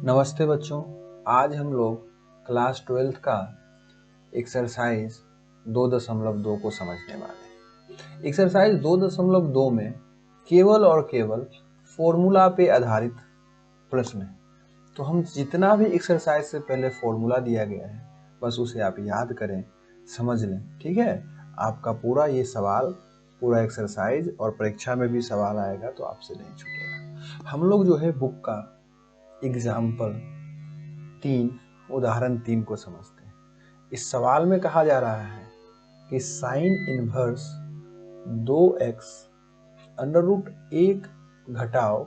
नमस्ते बच्चों। आज हम लोग क्लास 12th का एक्सरसाइज 2.2 को समझने वाले हैं। एक्सरसाइज 2.2 में केवल और केवल फॉर्मूला पे आधारित प्रश्न है। तो हम जितना भी एक्सरसाइज से पहले फॉर्मूला दिया गया है बस उसे आप याद करें, समझ लें। ठीक है, आपका पूरा ये सवाल, पूरा एक्सरसाइज और परीक्षा में भी सवाल आएगा तो आपसे नहीं छूटेगा। हम लोग जो है बुक का एग्जाम्पल 3 उदाहरण 3 को समझते हैं। इस सवाल में कहा जा रहा है कि sine inverse 2x under root 1 घटाओ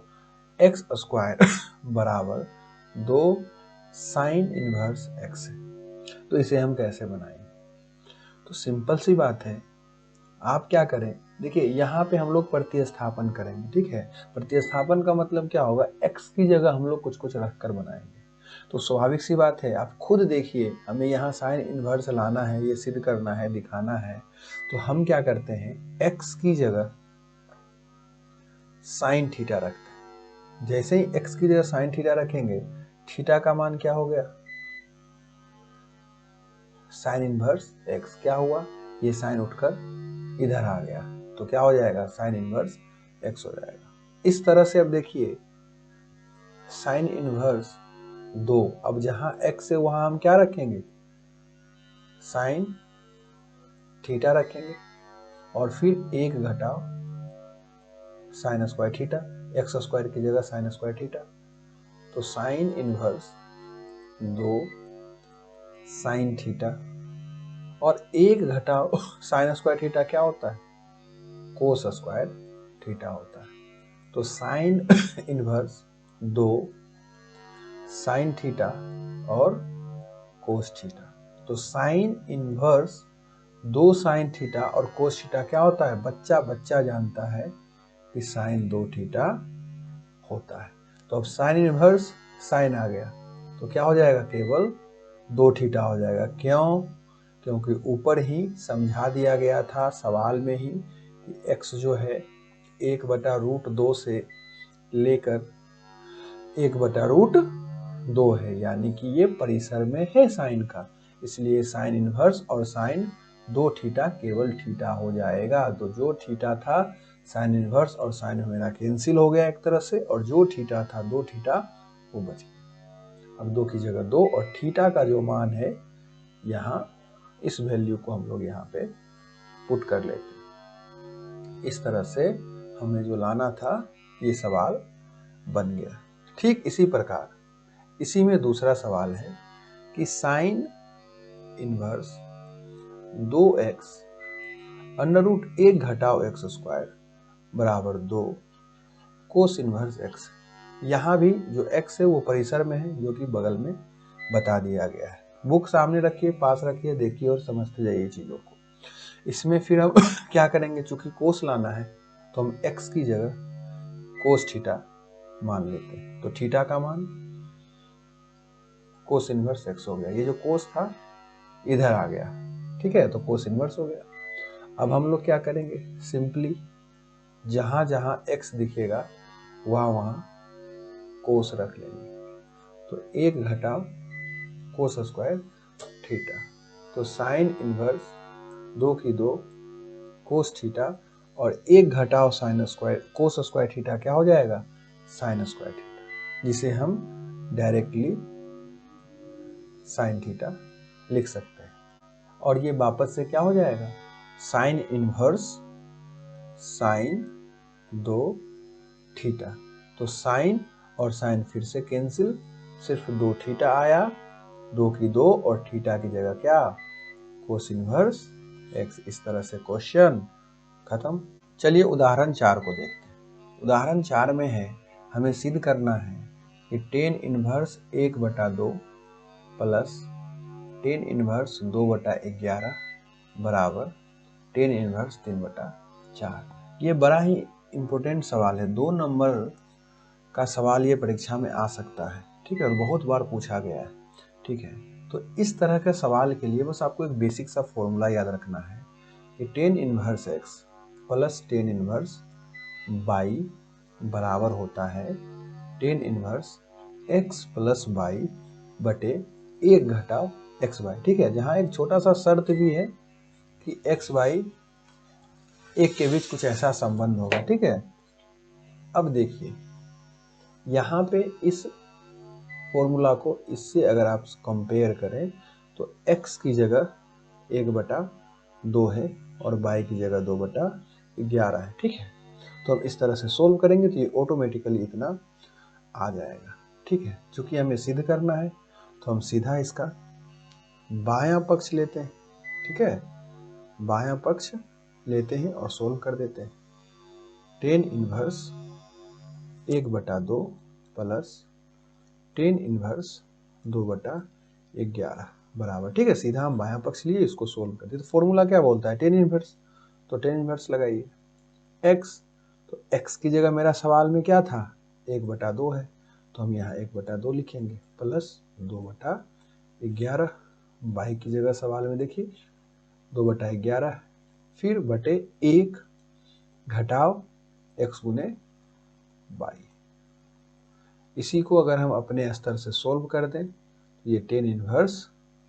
x स्क्वायर बराबर 2 साइन इनवर्स x है। तो इसे हम कैसे बनाएंगे? तो सिंपल सी बात है, आप क्या करें, देखिए यहाँ पे हम लोग प्रतिस्थापन करेंगे। ठीक है, प्रतिस्थापन का मतलब क्या होगा, x की जगह हम लोग कुछ कुछ रख कर बनाएंगे। तो स्वाभाविक सी बात है, आप खुद देखिए, हमें यहाँ साइन इनवर्स लाना है, ये सिद्ध करना है, दिखाना है। तो हम क्या करते हैं, x की जगह साइन थीटा रखते हैं। जैसे ही x की जगह साइन थीटा रखेंगे, थीटा का मान क्या हो गया, साइन इनवर्स x। क्या हुआ, ये साइन उठकर इधर आ गया, तो क्या हो जाएगा, साइन इनवर्स x हो जाएगा। इस तरह से अब देखिए, साइन इनवर्स 2, अब जहां x है वहां हम क्या रखेंगे, साइन थीटा रखेंगे और फिर 1 घटाओ sine square theta, x square की जगह साइन स्क्वायर थीटा। तो साइन इनवर्स 2 साइन थीटा और 1 घटाओ साइन स्क्वायर थीटा क्या होता है, कोस स्क्वायर थीटा होता है। तो साइन इनवर्स 2 साइन थीटा और कोस थीटा। तो साइन इनवर्स 2 साइन थीटा और कोस थीटा क्या होता है, बच्चा बच्चा जानता है कि साइन 2 थीटा होता है। तो अब साइन इनवर्स साइन आ गया तो क्या हो जाएगा, केवल 2 थीटा हो जाएगा। क्यों? क्योंकि ऊपर ही समझा दिया गया था सवाल में ही कि x जो है 1/√2 से लेकर 1/√2 है, यानी कि ये परिसर में है साइन का, इसलिए साइन इनवर्स और साइन 2 थीटा केवल थीटा हो जाएगा। तो जो थीटा था साइन इनवर्स और साइन मेरा कैंसिल हो गया एक तरह से, और जो थीटा था 2 थीटा वो बच गया। अब 2 की जगह 2 और थीटा का जो मान है यहाँ, इस वैल्यू को हम लोग यहाँ पे पुट कर लेते हैं। इस तरह से हमें जो लाना था ये सवाल बन गया। ठीक इसी प्रकार इसी में दूसरा सवाल है कि sine inverse 2x under root 1 घटाओ x स्क्वायर बराबर 2 कोस इनवर्स x। यहाँ भी जो x है वो परिसर में है, जो कि बगल में बता दिया गया है। बुक सामने रखिए, पास रखिए, देखिए और समझते जाइए चीज़ों को। इसमें फिर हम क्या करेंगे, चूंकि कोस लाना है तो हम x की जगह कोस थीटा मान लेते हैं। तो थीटा का मान कोस इनवर्स x हो गया। ये जो कोस था इधर आ गया, ठीक है, तो कोस इनवर्स हो गया। अब हम लोग क्या करेंगे, सिंपली जहां जहां x दिखेगा वहां वहां कोस रख लेंगे। तो 1 घटाओ कोस स्क्वायर थीटा। तो साइन इनवर्स 2 की 2 कोस थीटा और 1 घटाओ sine square cos square theta क्या हो जाएगा, साइन स्क्वायर थीटा, जिसे हम डायरेक्टली साइन थीटा लिख सकते हैं। और ये वापस से क्या हो जाएगा, साइन इनवर्स साइन 2 थीटा। तो साइन और साइन फिर से कैंसिल, सिर्फ 2 थीटा आया, 2 की 2 और थीटा की जगह क्या, कोस इनवर्स x। इस तरह से क्वेश्चन खत्म। चलिए उदाहरण 4 को देखते हैं। उदाहरण 4 में है, हमें सिद्ध करना है कि tan inverse 1/2 plus tan inverse 2/11 बराबर टेन इनवर्स 3/4। ये बड़ा ही इम्पोर्टेंट सवाल है, 2 नंबर का सवाल ये परीक्षा में आ सकता है। ठीक है, और बहुत बार पूछा गया है। ठीक है, तो इस तरह के सवाल के लिए बस आपको एक बेसिक सा फॉर्मूला याद रखना है कि tan inverse x plus tan inverse y बराबर होता है tan inverse x plus y बटे 1 घटाओ एक्स वाई। ठीक है, जहाँ एक छोटा सा शर्त भी है कि एक्स वाई एक के बीच कुछ ऐसा संबंध होगा। ठीक है, अब देखिए यहाँ पे इस फॉर्मूला को इससे अगर आप कंपेयर करें तो x की जगह 1/2 है और y की जगह 2/11 है। ठीक है, तो हम इस तरह से सोल्व करेंगे तो ये ऑटोमेटिकली इतना आ जाएगा। ठीक है, चूंकि हमें सिद्ध करना है तो हम सीधा इसका बायां पक्ष लेते हैं। ठीक है, बायां पक्ष लेते हैं और सोल्व कर देते हैं। Tan inverse 1/2 plus tan inverse 2/11 बराबर। ठीक है, सीधा हम बायां पक्ष लिए इसको सोल्व कर दिए। तो फॉर्मूला क्या बोलता है, टेन इनवर्स, तो टेन इनवर्स लगाइए x, तो x की जगह मेरा सवाल में क्या था 1/2 है, तो हम यहाँ 1/2 लिखेंगे प्लस 2/11, y की जगह सवाल में देखिए 2/11, फिर बटे 1 घटाओ x गुने y। इसी को अगर हम अपने स्तर से सोल्व कर दें तो ये टेन इनवर्स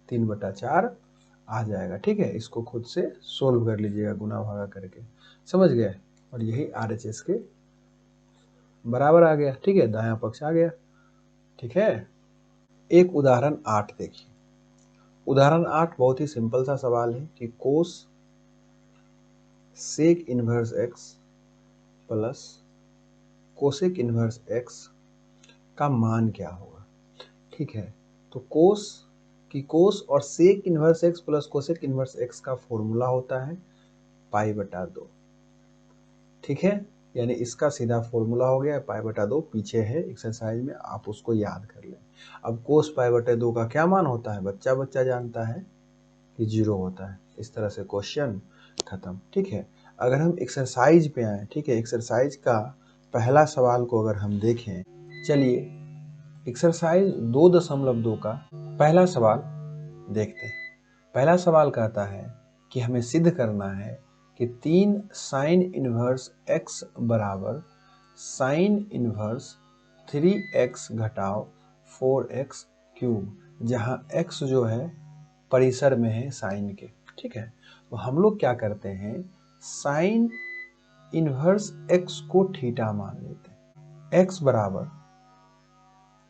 3/4 आ जाएगा। ठीक है, इसको खुद से सोल्व कर लीजिएगा गुना भागा करके, समझ गए। और यही RHS के बराबर आ गया। ठीक है, दायां पक्ष आ गया। ठीक है, एक उदाहरण 8 देखिए। उदाहरण 8 बहुत ही सिंपल सा सवाल है कि cos sec inverse x plus cosec inverse x का मान क्या होगा। ठीक है, तो कोस और sec inverse x plus cosec inverse x का फॉर्मूला होता है π/2। ठीक है, यानी इसका सीधा फॉर्मूला हो गया π/2, पीछे है एक्सरसाइज में, आप उसको याद कर लें। अब कोस π/2 का क्या मान होता है, बच्चा बच्चा जानता है कि 0 होता है। इस तरह से क्वेश्चन खत्म। ठीक है, अगर हम एक्सरसाइज पे आए, ठीक है, एक्सरसाइज का पहला सवाल को अगर हम देखें, चलिए एक्सरसाइज 2.2 का पहला सवाल देखते हैं। पहला सवाल कहता है कि हमें सिद्ध करना है कि 3 साइन इनवर्स x बराबर साइन इनवर्स 3x घटाओ 4x क्यूब, जहाँ x जो है परिसर में है साइन के। ठीक है, तो हम लोग क्या करते हैं, साइन इनवर्स x को थीटा मान लेते हैं। x बराबर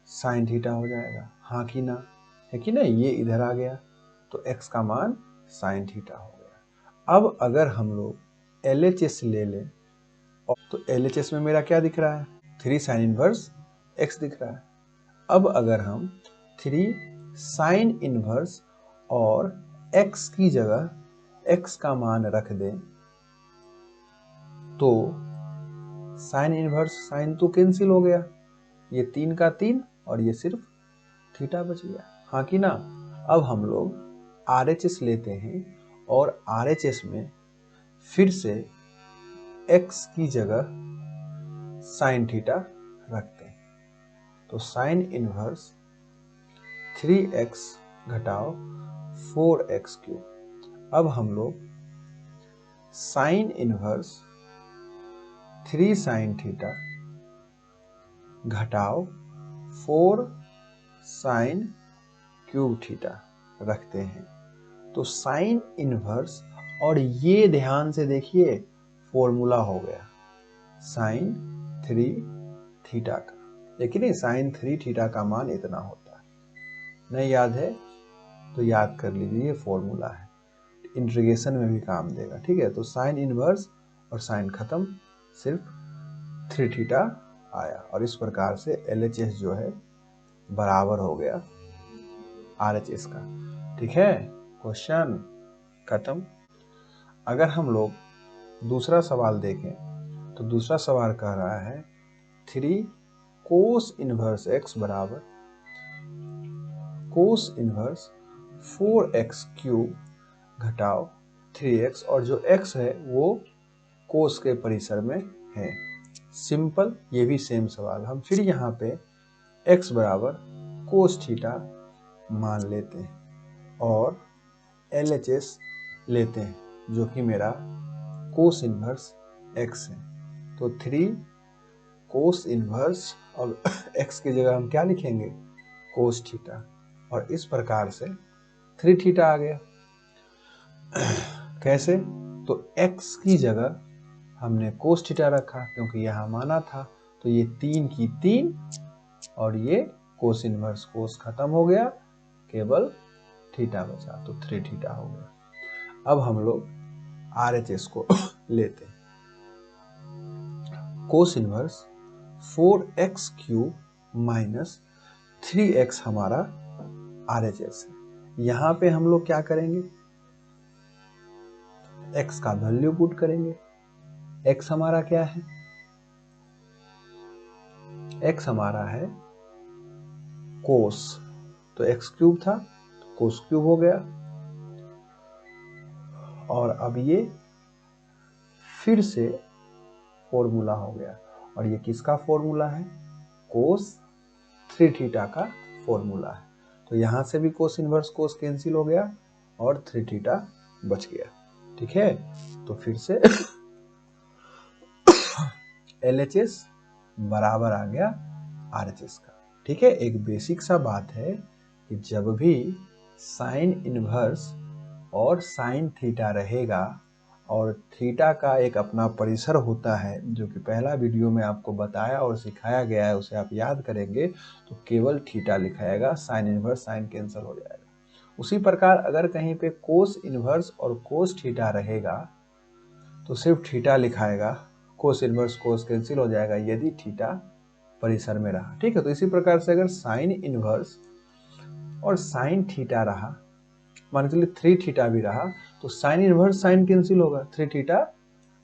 साइन थीटा हो जाएगा, हाँ कि ना, है कि नहीं, ये इधर आ गया तो x का मान साइन थीटा हो गया। अब अगर हम लोग LHS ले लें तो LHS में मेरा क्या दिख रहा है, 3 साइन इनवर्स x दिख रहा है। अब अगर हम 3 साइन इनवर्स और x की जगह x का मान रख दें तो साइन इनवर्स साइन तो कैंसिल हो गया, ये 3 का 3 और ये सिर्फ थीटा बच गया, हाँ कि ना। अब हम लोग RHS लेते हैं और RHS में फिर से x की जगह साइन थीटा रखते हैं, तो साइन इनवर्स 3x घटाओ 4x क्यूब। अब हम लोग साइन इनवर्स 3 साइन थीटा घटाओ 4 साइन क्यूब थीटा रखते हैं, तो साइन इनवर्स, और ये ध्यान से देखिए फॉर्मूला हो गया साइन 3 थीटा का, लेकिन साइन 3 थीटा का मान इतना होता है। नहीं याद है तो याद कर लीजिए, ये फॉर्मूला है, इंटीग्रेशन में भी काम देगा। ठीक है, तो साइन इनवर्स और साइन खत्म, सिर्फ 3 थीटा आया, और इस प्रकार से LHS जो है बराबर हो गया RHS का। ठीक है, क्वेश्चन खत्म। अगर हम लोग दूसरा सवाल देखें तो दूसरा सवाल कह रहा है 3 कोस इनवर्स x बराबर कोस इनवर्स 4x क्यूब घटाओ 3x, और जो x है वो कोस के परिसर में है। सिंपल, ये भी सेम सवाल। हम फिर यहाँ पे x बराबर कोस थीटा मान लेते हैं और LHS लेते हैं जो कि मेरा कोस इनवर्स x है, तो 3 कोस इनवर्स और x की जगह हम क्या लिखेंगे, कोस थीटा, और इस प्रकार से 3 थीटा आ गया। कैसे, तो x की जगह हमने कोस थीटा रखा क्योंकि यहाँ माना था, तो ये 3 की 3 और ये कोस इनवर्स कोस खत्म हो गया, केवल थीटा बचा, तो 3 थीटा हो गया। अब हम लोग RHS को लेते हैं। Cos inverse 4x cube minus 3x हमारा RHS है। यहाँ पे हम लोग क्या करेंगे, x का वैल्यू पुट करेंगे। x हमारा क्या है, x हमारा है कोस, तो x क्यूब था तो कोस क्यूब हो गया। और अब ये फिर से फॉर्मूला हो गया, और ये किसका फॉर्मूला है, कोस 3 थीटा का फॉर्मूला है। तो यहां से भी कोस इनवर्स कोस कैंसिल हो गया और 3 थीटा बच गया। ठीक है, तो फिर से LHS बराबर आ गया RHS का। ठीक है, एक बेसिक सा बात है कि जब भी साइन इनवर्स और साइन थीटा रहेगा और थीटा का एक अपना परिसर होता है, जो कि पहला वीडियो में आपको बताया और सिखाया गया है, उसे आप याद करेंगे तो केवल थीटा लिखाएगा, साइन इनवर्स साइन कैंसिल हो जाएगा। उसी प्रकार अगर कहीं पे कोस इनवर्स और कोस थीटा रहेगा तो सिर्फ थीटा लिखाएगा, कोस इनवर्स कोस कैंसिल हो जाएगा यदि थीटा परिसर में रहा। ठीक है, तो इसी प्रकार से अगर साइन इनवर्स और साइन थीटा रहा, मान के चलिए 3 थीटा भी रहा, तो साइन इनवर्स साइन कैंसिल होगा, 3 थीटा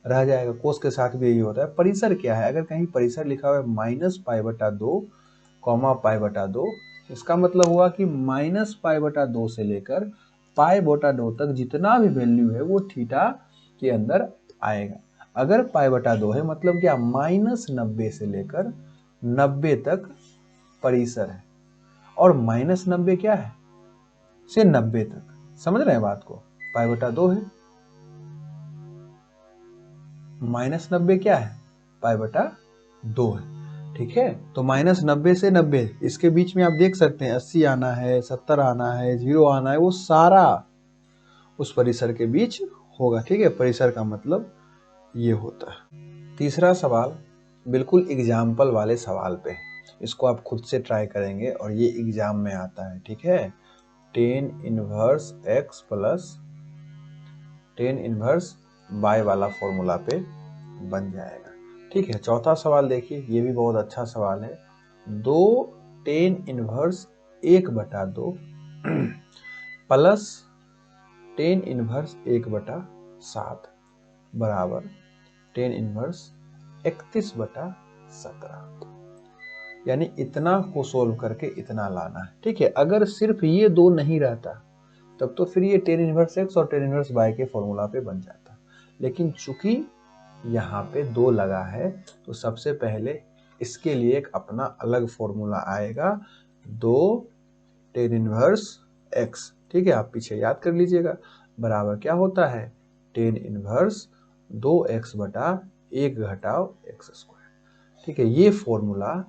रह जाएगा। कोस के साथ भी यही होता है। परिसर क्या है, अगर कहीं परिसर लिखा हुआ है -π/2 π/2, इसका मतलब हुआ कि -π/2 से लेकर π/2 तक जितना भी वैल्यू है वो थीटा के अंदर आएगा। अगर π/2 है मतलब क्या, -90 से लेकर 90 तक परिसर है, और -90 क्या है, से 90 तक। समझ रहे हैं बात को, π/2 है, -90 क्या है, π/2 है। ठीक है, तो -90 से 90 इसके बीच में आप देख सकते हैं 80 आना है, 70 आना है, 0 आना है, वो सारा उस परिसर के बीच होगा। ठीक है, परिसर का मतलब ये होता है। तीसरा सवाल बिल्कुल एग्जाम्पल वाले सवाल पे, इसको आप खुद से ट्राई करेंगे और ये एग्जाम में आता है। ठीक है, tan inverse x plus tan inverse y वाला फॉर्मूला पे बन जाएगा। ठीक है, चौथा सवाल देखिए, ये भी बहुत अच्छा सवाल है। 2 tan inverse 1/2 plus tan inverse 1/7 बराबर tan इनवर्स 31/17, यानी इतना को सोल्व करके इतना लाना है। ठीक है, अगर सिर्फ ये दो नहीं रहता तब तो फिर ये tan इनवर्स x और tan इनवर्स y के फॉर्मूला पे बन जाता, लेकिन चूंकि यहाँ पे 2 लगा है तो सबसे पहले इसके लिए एक अपना अलग फॉर्मूला आएगा, 2 tan इनवर्स x। ठीक है, आप पीछे याद कर लीजिएगा, बराबर क्या होता है, tan इनवर्स 2x/1 घटाव x²। ठीक है, ये फॉर्मूला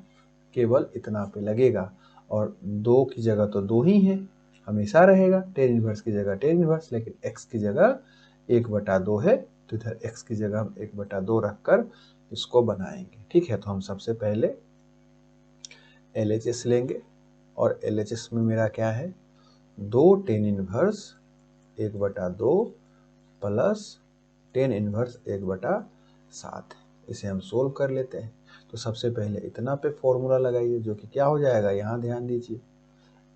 केवल इतना पे लगेगा, और 2 की जगह तो 2 ही है, हमेशा रहेगा, tan इनवर्स की जगह tan इनवर्स, लेकिन x की जगह 1/2 है, तो इधर x की जगह हम 1/2 रखकर इसको बनाएंगे। ठीक है, तो हम सबसे पहले LHS लेंगे, और LHS में मेरा क्या है, 2 tan inverse 1/2 plus tan inverse 1/7, इसे हम सोल्व कर लेते हैं। तो सबसे पहले इतना पे फॉर्मूला लगाइए, जो कि क्या हो जाएगा, यहाँ ध्यान दीजिए,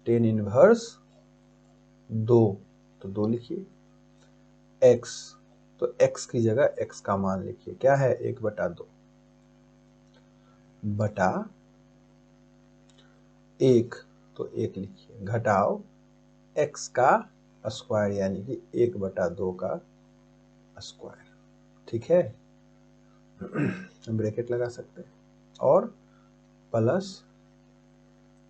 tan इनवर्स 2, तो 2 लिखिए, x, तो x की जगह x का मान लिखिए, क्या है 1/2 बटा 1, तो 1 लिखिए, घटाओ x का स्क्वायर यानी कि 1/2 का स्क्वायर। ठीक है, ब्रैकेट लगा सकते हैं, और प्लस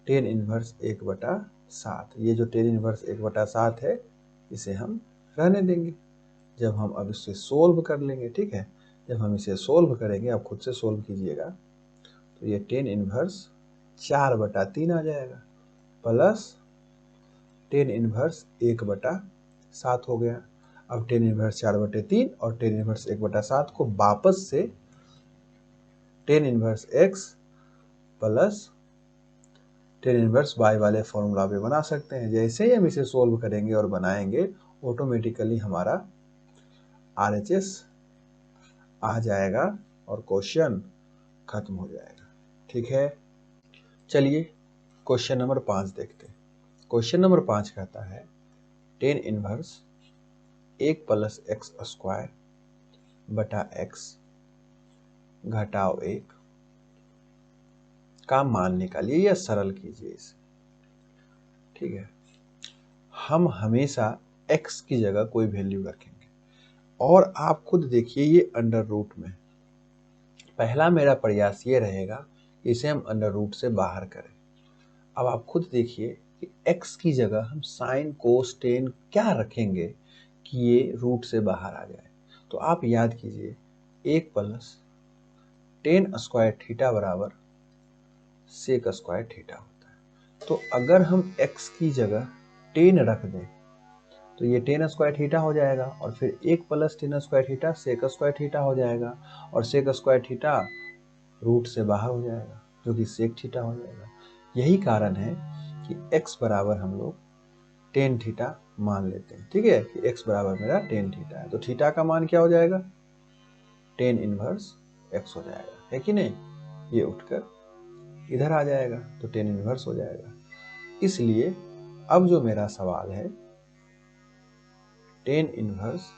tan इनवर्स 1/7, ये जो tan इनवर्स 1/7 है इसे हम रहने देंगे, जब हम अब इसे सोल्व कर लेंगे। ठीक है, जब हम इसे सोल्व करेंगे, आप खुद से सोल्व कीजिएगा, तो ये टेन इनवर्स 4/3 आ जाएगा, प्लस टेन इनवर्स 1/7 हो गया। अब टेन इनवर्स 4/3 और टेन इनवर्स 1/7 को वापस से ten inverse x plus tan inverse y वाले फॉर्मूला पे बना सकते हैं। जैसे ही हम इसे सोल्व करेंगे और बनाएंगे, ऑटोमेटिकली हमारा RHS आ जाएगा और क्वेश्चन खत्म हो जाएगा। ठीक है, चलिए क्वेश्चन नंबर 5 देखते हैं। क्वेश्चन नंबर 5 कहता है tan inverse 1 plus x square बटा x घटाव 1 का मान निकालिए या सरल कीजिए इसे। ठीक है, हम हमेशा x की जगह कोई वैल्यू रखेंगे और आप खुद देखिए ये अंडर रूट में, पहला मेरा प्रयास ये रहेगा इसे हम अंडर रूट से बाहर करें। अब आप खुद देखिए कि x की जगह हम साइन कोस टेन क्या रखेंगे कि ये रूट से बाहर आ जाए। तो आप याद कीजिए 1 प्लस टेन स्क्वायर थीटा बराबर सेक स्क्वायर थीटा होता है। तो अगर हम x की जगह टेन रख दें तो ये टेन स्क्वायर थीटा हो जाएगा और फिर 1 plus tan square theta sec square theta हो जाएगा और सेक स्क्वायर थीटा रूट से बाहर हो जाएगा जो कि सेक थीटा हो जाएगा। यही कारण है कि x बराबर हम लोग टेन थीटा मान लेते हैं। ठीक है, कि x बराबर मेरा टेन थीटा है, तो थीटा का मान क्या हो जाएगा, टेन इनवर्स x हो जाएगा, है कि नहीं। ये उठकर इधर आ जाएगा तो टेन इनवर्स हो जाएगा। इसलिए अब जो मेरा सवाल है tan inverse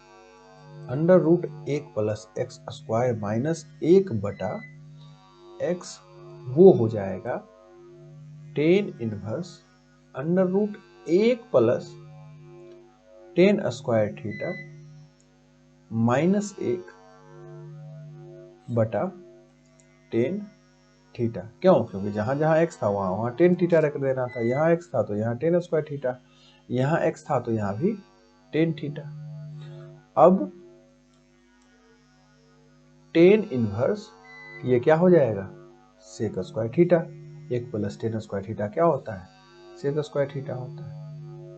under root 1 plus x square minus 1/x वो हो जाएगा tan inverse under root 1 plus tan square theta minus 1/10 theta. क्यों, क्योंकि जहां जहां x था वहां वहां टेन थीटा रख देना था। यहाँ x था तो यहाँ टेन स्क्वायर थीटा, यहाँ x था तो यहाँ भी टेन थीटा। अब टेन इनवर्स ये क्या हो जाएगा, sec square theta. 1 plus tan square theta क्या होता है, सेक स्क्वायर थीटा होता है।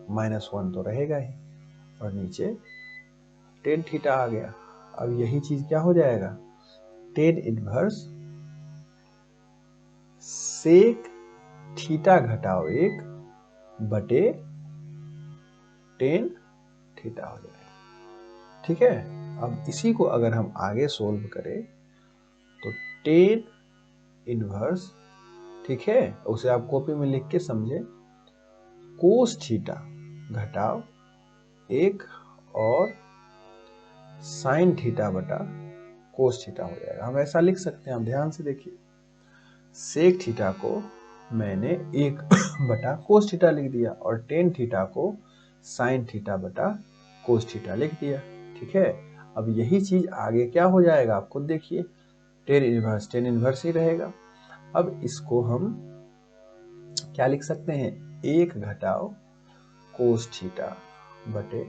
-1 तो रहेगा ही और नीचे टेन थीटा आ गया। अब यही चीज क्या हो जाएगा, टेन इनवर्स सेक थीटा घटाव 1 बटे टेन थीटा हो जाएगा। ठीक है, अब इसी को अगर हम आगे सोल्व करें तो टेन इनवर्स, ठीक है, उसे आप कॉपी में लिख के समझे, कोस थीटा घटाव 1 और साइन थीटा बटा कोस थीटा हो जाएगा। हम ऐसा लिख सकते हैं, आप ध्यान से देखिए, सेक थीटा को मैंने 1 बटा कोस थीटा लिख दिया और टेन थीटा को साइन थीटा बटा कोस थीटा लिख दिया। ठीक है, अब यही चीज आगे क्या हो जाएगा आप खुद देखिए, टेन इनवर्स ही रहेगा। अब इसको हम क्या लिख सकते हैं, 1 घटाव कोस थीटा बटे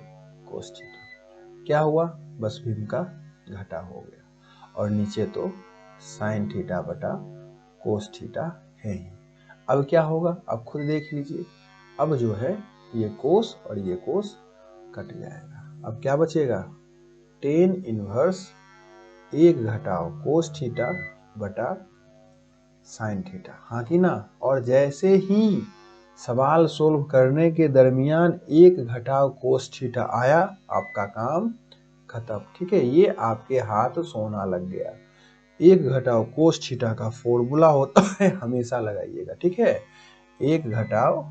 कोस थीटा। क्या हुआ, बस भीम का घटा हो गया और नीचे तो साइन थीटा बटा कोस थीटा है ही। अब क्या होगा आप खुद देख लीजिए, अब जो है ये कोस और ये कोस कट जाएगा। अब क्या बचेगा, टेन इनवर्स 1 घटाव कोस थीटा बटा साइन थीटा, हाँ कि ना। और जैसे ही सवाल सोल्व करने के दरमियान 1 घटाव कोस थीटा आया, आपका काम खत्म। ठीक है, ये आपके हाथ सोना लग गया। 1 घटाव कोस थीटा का फॉर्मूला होता है, हमेशा लगाइएगा। ठीक है, 1 घटाव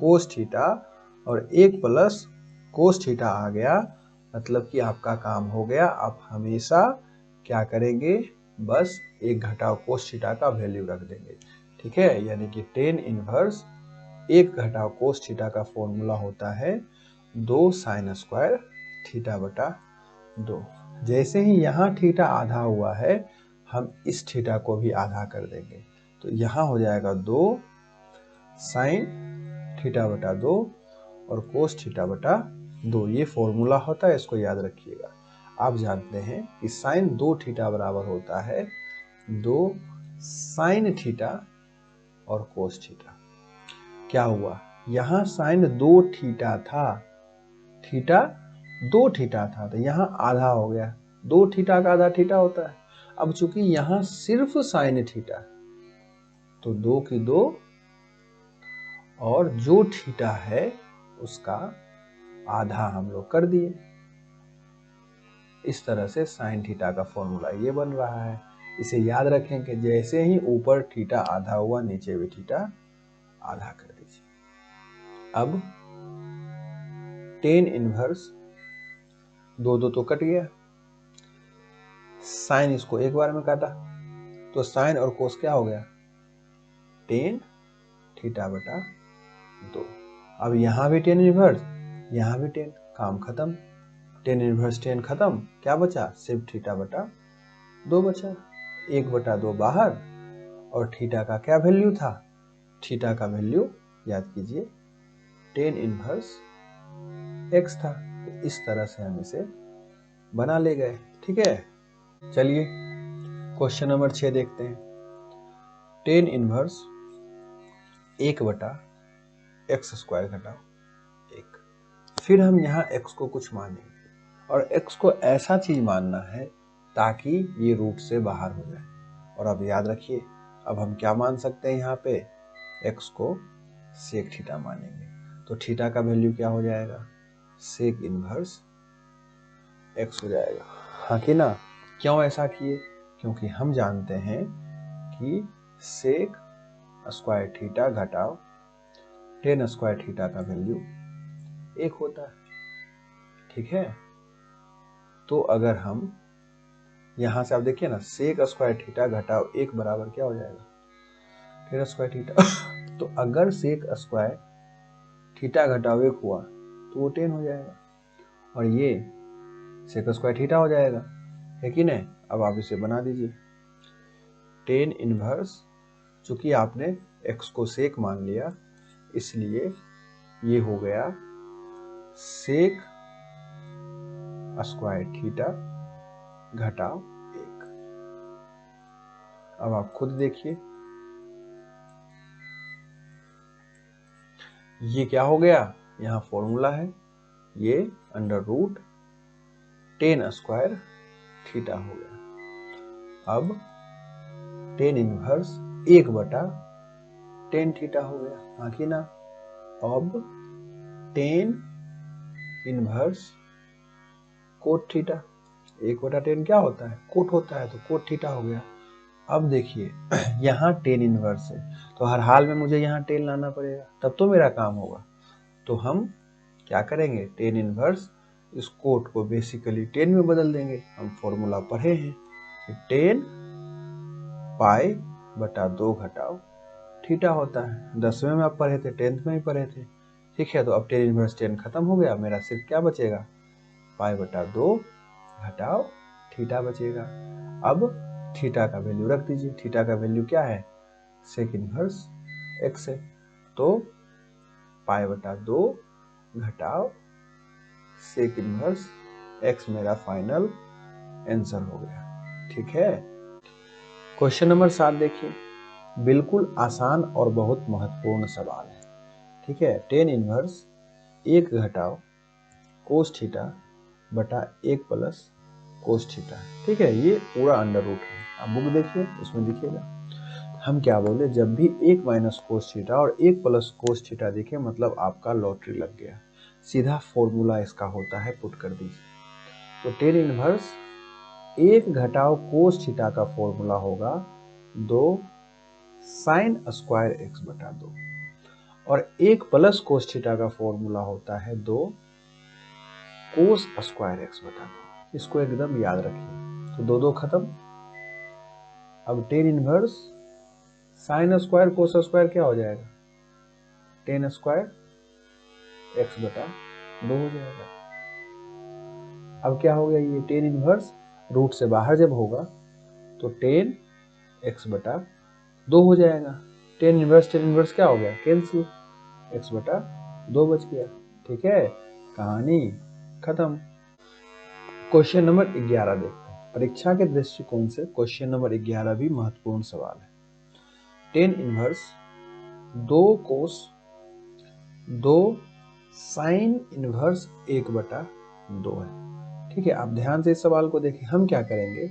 कोस थीटा और 1 प्लस कोस थीटा आ गया, मतलब कि आपका काम हो गया। आप हमेशा क्या करेंगे, बस 1 घटाव कोस थीटा का वैल्यू रख देंगे। ठीक है, यानी कि टेन इनवर्स 1 घटाव कोस थीटा का फॉर्मूला होता है 2 साइन स्क्वायर थीटा बटा 2। जैसे ही यहाँ थीटा आधा हुआ है, हम इस थीटा को भी आधा कर देंगे, तो यहाँ हो जाएगा 2 साइन थीटा बटा 2 और कोस थीटा बटा 2। ये फॉर्मूला होता है, इसको याद रखिएगा। आप जानते हैं कि साइन 2 थीटा बराबर होता है 2 साइन थीटा और कोस थीटा। क्या हुआ, यहां साइन 2 थीटा था, थीटा 2 थीटा था, तो यहां आधा हो गया, 2 थीटा का आधा थीटा होता है। अब चूंकि यहां सिर्फ साइन थीटा, तो 2 की 2 और जो थीटा है उसका आधा हम लोग कर दिए। इस तरह से साइन थीटा का फॉर्मूला ये बन रहा है। इसे याद रखें कि जैसे ही ऊपर थीटा आधा हुआ, नीचे भी थीटा आधा कर दीजिए। अब टेन इनवर्स 2 तो कट गया, साइन इसको एक बार में काटा, तो साइन और कोस क्या हो गया, टेन थीटा बटा 2। अब यहां भी टेन इनवर्स, यहां भी टेन, काम खत्म। टेन इनवर्स टेन खत्म, क्या बचा, सिर्फ थीटा बटा 2 बचा। 1/2 बाहर, और थीटा का क्या वैल्यू था, थीटा का वैल्यू याद कीजिए टेन इनवर्स x था। तो इस तरह से हम इसे बना ले गए। ठीक है, चलिए क्वेश्चन नंबर 6 देखते हैं। टेन इनवर्स 1/x² घटाओ 1। फिर हम यहाँ x को कुछ मानेंगे, और x को ऐसा चीज मानना है ताकि ये रूट से बाहर हो जाए। और अब याद रखिए, अब हम क्या मान सकते हैं, यहाँ पे x को सेक थीटा मानेंगे, तो थीटा का वैल्यू क्या हो जाएगा, सेक इनवर्स x हो जाएगा। हाँ कि ना, क्यों ऐसा किए, क्योंकि हम जानते हैं कि सेक स्क्वायर थीटा घटाओ टेन स्क्वायर थीटा का वैल्यू 1 होता है। ठीक है, तो अगर हम यहां से आप देखिए ना, सेक स्क्वायर थीटा घटाओ 1 बराबर क्या हो जाएगा, टेन स्क्वायर थीटा। तो अगर सेक स्क्वायर थीटा घटाओ 1 हुआ तो वो 10 हो जाएगा, और ये सेक स्क्वायर थीटा हो जाएगा, है कि नहीं। अब आप इसे बना दीजिए, टेन इनवर्स, चूंकि आपने x को सेक मान लिया इसलिए ये हो गया सेक स्क्वायर थीटा घटाओ 1। अब आप खुद देखिए, ये क्या हो गया, यहाँ फॉर्मूला है, ये under root tan square theta हो गया। अब टेन इनवर्स 1/10 थीटा हो गया, हाँ कि ना। अब टेन इनवर्स कोट थीटा, 1/10 क्या होता है, कोट होता है, तो कोट थीटा हो गया। अब देखिए यहाँ टेन इनवर्स है, तो हर हाल में मुझे यहाँ टेन लाना पड़ेगा, तब तो मेरा काम होगा। तो हम क्या करेंगे, टेन इनवर्स इस कोट को बेसिकली 10 में बदल देंगे। हम फॉर्मूला पढ़े हैं कि 10 π/2 घटाओ थीटा होता है, 10वें में आप पढ़े थे, 10th में ही पढ़े थे। ठीक है, तो अब टेन इनवर्स 10 खत्म हो गया, मेरा सिर्फ क्या बचेगा, π/2 घटाओ थीटा बचेगा। अब थीटा का वैल्यू रख दीजिए, थीटा का वैल्यू क्या है, सेक इनवर्स x है, तो π/2 घटाओ सेक इनवर्स x मेरा फाइनल आंसर हो गया। ठीक है, क्वेश्चन नंबर 7 देखिए, बिल्कुल आसान और बहुत महत्वपूर्ण सवाल है। ठीक है, टेन इनवर्स 1 घटाओ कोस थीटा बटा 1 प्लस कोस थीटा। ठीक है, ये पूरा अंडर रूट है, आप बुक देखिए उसमें दिखेगा। हम क्या बोले, जब भी 1 माइनस कोस थीटा और 1 प्लस कोस थीटा दिखे मतलब आपका लॉटरी लग गया। सीधा फॉर्मूला इसका होता है, पुट कर दीजिए। तो टेन इनवर्स 1 घटाओ कोस थीटा का फॉर्मूला होगा 2 साइन स्क्वायर x बटा 2, और 1 प्लस कोस थीटा का फॉर्मूला होता है 2 कोस स्क्वायर x बटा 2। इसको एकदम याद रखिए। तो 2 खत्म। अब tan inverse sine square cos square क्या हो जाएगा, टेन स्क्वायर x बटा 2 हो जाएगा। अब क्या हो गया, ये टेन इनवर्स रूट से बाहर जब होगा तो टेन x बटा 2 हो जाएगा। टेन इनवर्स क्या हो गया, कैंसिल, x बटा 2 बच गया। ठीक है, कहानी खत्म। क्वेश्चन नंबर 11 देखते हैं। परीक्षा के दृष्टिकोण से क्वेश्चन नंबर 11 भी महत्वपूर्ण सवाल है। टेन इनवर्स 2 कोस 2 साइन इनवर्स 1/2 है। ठीक है, आप ध्यान से इस सवाल को देखें। हम क्या करेंगे,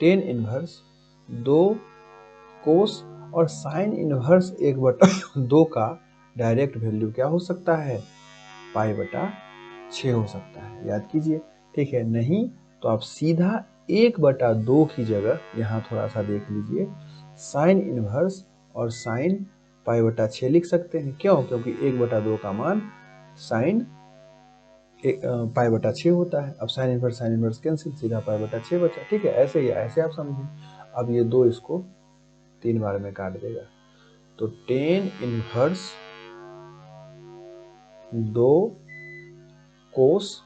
टेन इनवर्स 2 कोस और साइन इनवर्स 1/2 का डायरेक्ट वैल्यू क्या हो सकता है, π/6 हो सकता है। याद कीजिए। ठीक है, नहीं तो आप सीधा 1/2 की जगह यहाँ थोड़ा सा देख लीजिए, साइन इनवर्स और साइन π/6 लिख सकते हैं। क्यों? क्योंकि 1/2 का मान साइन π/6 होता है। अब साइन इनवर्स कैंसिल, सीधा π/6 बचा। ठीक है, ऐसे ही ऐसे आप समझें। अब ये 2 इसको 3 बार में काट देगा, तो टेन इनवर्स 2 कोस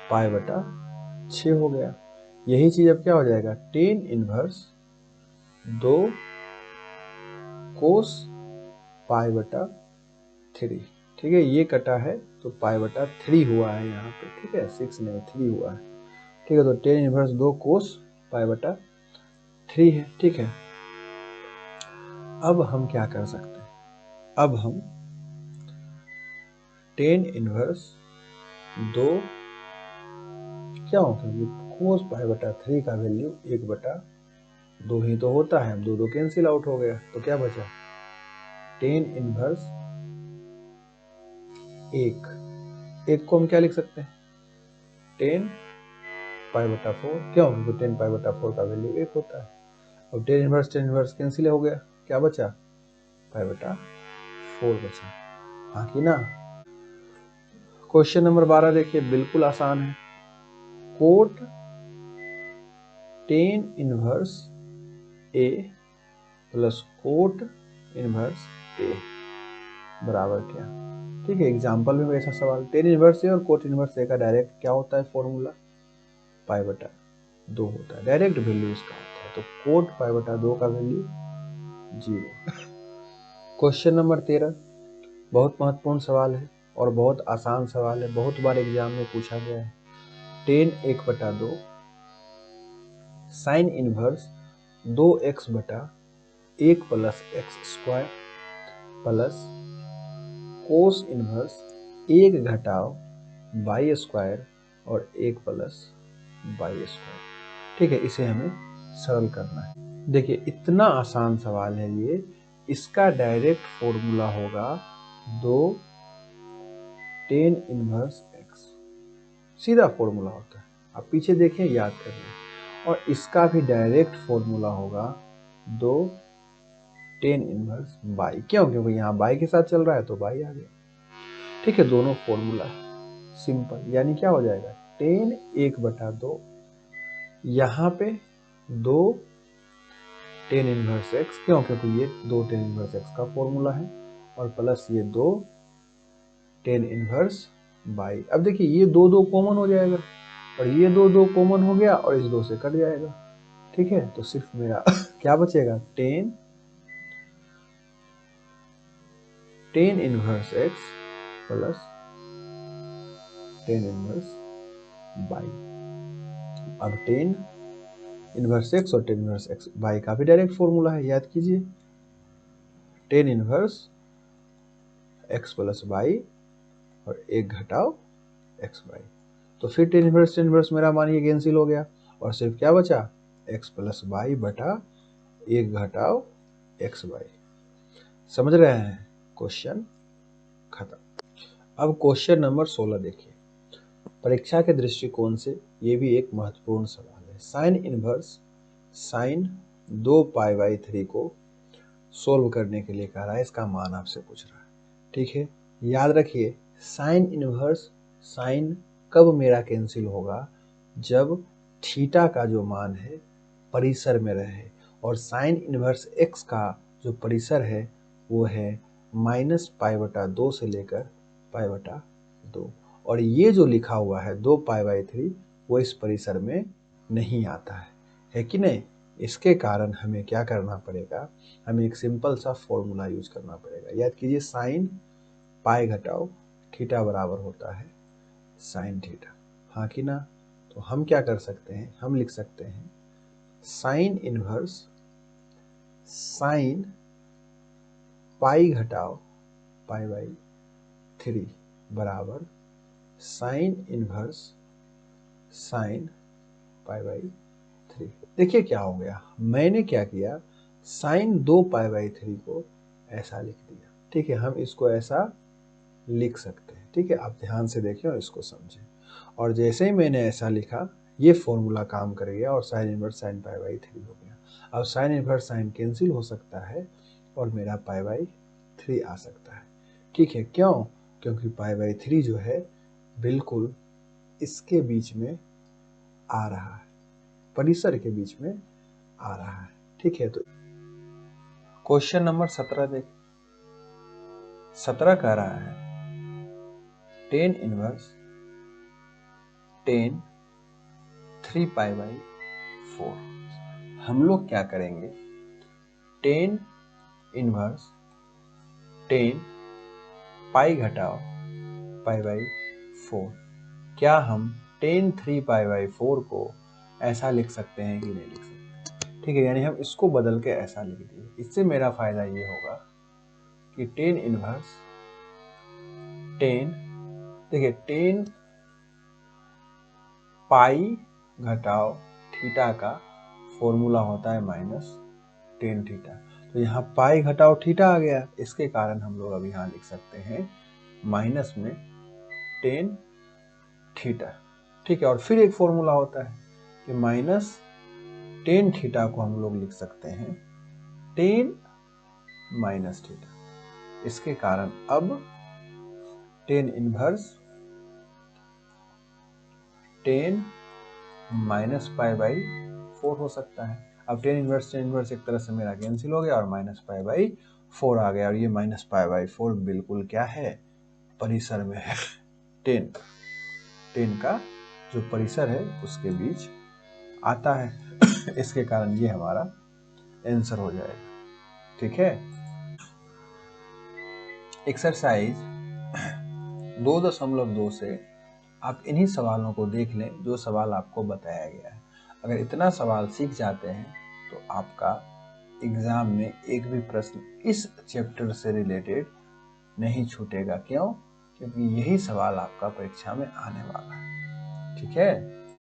π/6 हो गया। यही चीज अब क्या हो जाएगा, टेन इनवर्स 2 कोस π/3। ठीक है, ये कटा है तो π/3 हुआ है यहाँ पे। ठीक है, 6 नहीं 3 हुआ है। ठीक है, तो टेन इनवर्स 2 कोस π/3 है। ठीक है, अब हम क्या कर सकते हैं, अब हम टेन इनवर्स 2 क्या होता है, कोस π/3 का वैल्यू 1/2 ही तो होता है। अब 2 कैंसिल आउट हो गया, तो क्या बचा, टेन इनवर्स 1 को हम क्या लिख सकते हैं, 10 π/4। क्यों? क्योंकि 10 π/4 का वैल्यू 1 होता है। अब टेन इनवर्स कैंसिल हो गया, क्या बचा, π/4 बचा। हाँ कि ना। क्वेश्चन नंबर 12 देखिए, बिल्कुल आसान है। कोट टेन इनवर्स ए प्लस कोट इनवर्स ए बराबर क्या। ठीक है, एग्जाम्पल में ऐसा सवाल, टेन इनवर्स ए और कोट इनवर्स ए का डायरेक्ट क्या होता है फॉर्मूला, π/2 होता है। डायरेक्ट वैल्यू इसका होता है, तो कोट π/2 का वैल्यू 0। क्वेश्चन नंबर 13 बहुत महत्वपूर्ण सवाल है और बहुत आसान सवाल है, बहुत बार एग्जाम में पूछा गया है। Ten 1/2 sine inverse 2x/1 plus x² plus cos inverse 1 घटाव y² और 1 प्लस y²। ठीक है, इसे हमें सरल करना है। देखिए, इतना आसान सवाल है ये, इसका डायरेक्ट फॉर्मूला होगा 2 टेन इनवर्स x, सीधा फॉर्मूला होता है। आप पीछे देखें, याद करें। और इसका भी डायरेक्ट फॉर्मूला होगा 2 टेन इनवर्स y। क्यों? क्योंकि यहाँ y के साथ चल रहा है तो y आ गया। ठीक है, दोनों फॉर्मूला सिंपल, यानी क्या हो जाएगा, टेन 1/2 यहाँ पे 2 टेन इनवर्स x। क्यों? क्योंकि ये 2 टेन इनवर्स x का फॉर्मूला है, और प्लस ये 2 टेन इनवर्स y। अब देखिए, ये 2 कॉमन हो जाएगा, और ये 2 कॉमन हो गया, और इस 2 से कट जाएगा। ठीक है, तो सिर्फ मेरा क्या बचेगा, ten inverse x plus tan inverse y। अब टेन इनवर्स x और टेन इनवर्स x y का भी डायरेक्ट फॉर्मूला है, याद कीजिए, ten inverse x plus y और 1 घटाव xy। तो फिर टेन इनवर्स मेरा मान ये कैंसिल हो गया, और सिर्फ क्या बचा, x प्लस y बटा 1 घटाव xy। समझ रहे हैं? क्वेश्चन खत्म। अब क्वेश्चन नंबर 16 देखिए, परीक्षा के दृष्टिकोण से ये भी एक महत्वपूर्ण सवाल है। साइन इनवर्स साइन 2π/3 को सोल्व करने के लिए कह रहा है, इसका मान आपसे पूछ रहा है। ठीक है, याद रखिए, साइन इनवर्स साइन कब मेरा कैंसिल होगा, जब थीटा का जो मान है परिसर में रहे, और साइन इनवर्स x का जो परिसर है वो है -π/2 से लेकर π/2, और ये जो लिखा हुआ है 2π/3 वो इस परिसर में नहीं आता है कि नहीं। इसके कारण हमें क्या करना पड़ेगा, हमें एक सिंपल सा फॉर्मूला यूज करना पड़ेगा। याद कीजिए, साइन पाई घटाओ थीटा बराबर होता है साइन थीटा। हाँ कि ना। तो हम क्या कर सकते हैं, हम लिख सकते हैं साइन इनवर्स साइन पाई घटाओ पाई बाई 3 बराबर sign inverse sine pi by 3। देखिए क्या हो गया, मैंने क्या किया, साइन 2 पाई बाई 3 को ऐसा लिख दिया। ठीक है, हम इसको ऐसा लिख सकते हैं। ठीक है, आप ध्यान से देखिए और इसको समझें। और जैसे ही मैंने ऐसा लिखा, ये फॉर्मूला काम कर गया और sign inverse sine pi by 3 हो गया। अब साइन इनवर्स साइन कैंसिल हो सकता है और मेरा पाई बाई 3 आ सकता है। ठीक है, क्यों? क्योंकि पाई बाई 3 जो है बिल्कुल इसके बीच में आ रहा है, परिसर के बीच में आ रहा है। ठीक है, तो क्वेश्चन नंबर 17 देख। 17 कह रहा है tan inverse tan 3 pi by 4। हम लोग क्या करेंगे, टेन इनवर्स टेन पाई घटाओ पाई बाई 4। क्या हम टेन 3 पाई बाई 4 को ऐसा लिख सकते हैं कि नहीं लिख सकते? ठीक है, यानी हम इसको बदल के ऐसा लिख दिए। इससे मेरा फायदा ये होगा कि टेन इनवर्स टेन, देखिए टेन पाई घटाओ थीटा का फॉर्मूला होता है माइनस टेन थीटा। तो यहाँ पाई घटाओ थीटा आ गया, इसके कारण हम लोग अब यहाँ लिख सकते हैं माइनस में टेन थीटा। ठीक है, और फिर एक फॉर्मूला होता है कि माइनस टेन थीटा को हम लोग लिख सकते हैं टेन माइनस थीटा। इसके कारण अब tan inverse tan minus pi by 4 हो सकता है। अब टेन इनवर्स एक तरह से मेरा कैंसिल हो गया और माइनस पाई बाई 4 आ गया। और ये माइनस पाई बाई 4 बिल्कुल क्या है, परिसर में है। टेन का जो परिसर है उसके बीच आता है। इसके कारण ये हमारा आंसर हो जाएगा। ठीक है, एक्सरसाइज 2.2 से आप इन्हीं सवालों को देख लें जो सवाल आपको बताया गया है। अगर इतना सवाल सीख जाते हैं तो आपका एग्जाम में एक भी प्रश्न इस चैप्टर से रिलेटेड नहीं छूटेगा। क्यों? क्योंकि यही सवाल आपका परीक्षा में आने वाला है। ठीक है।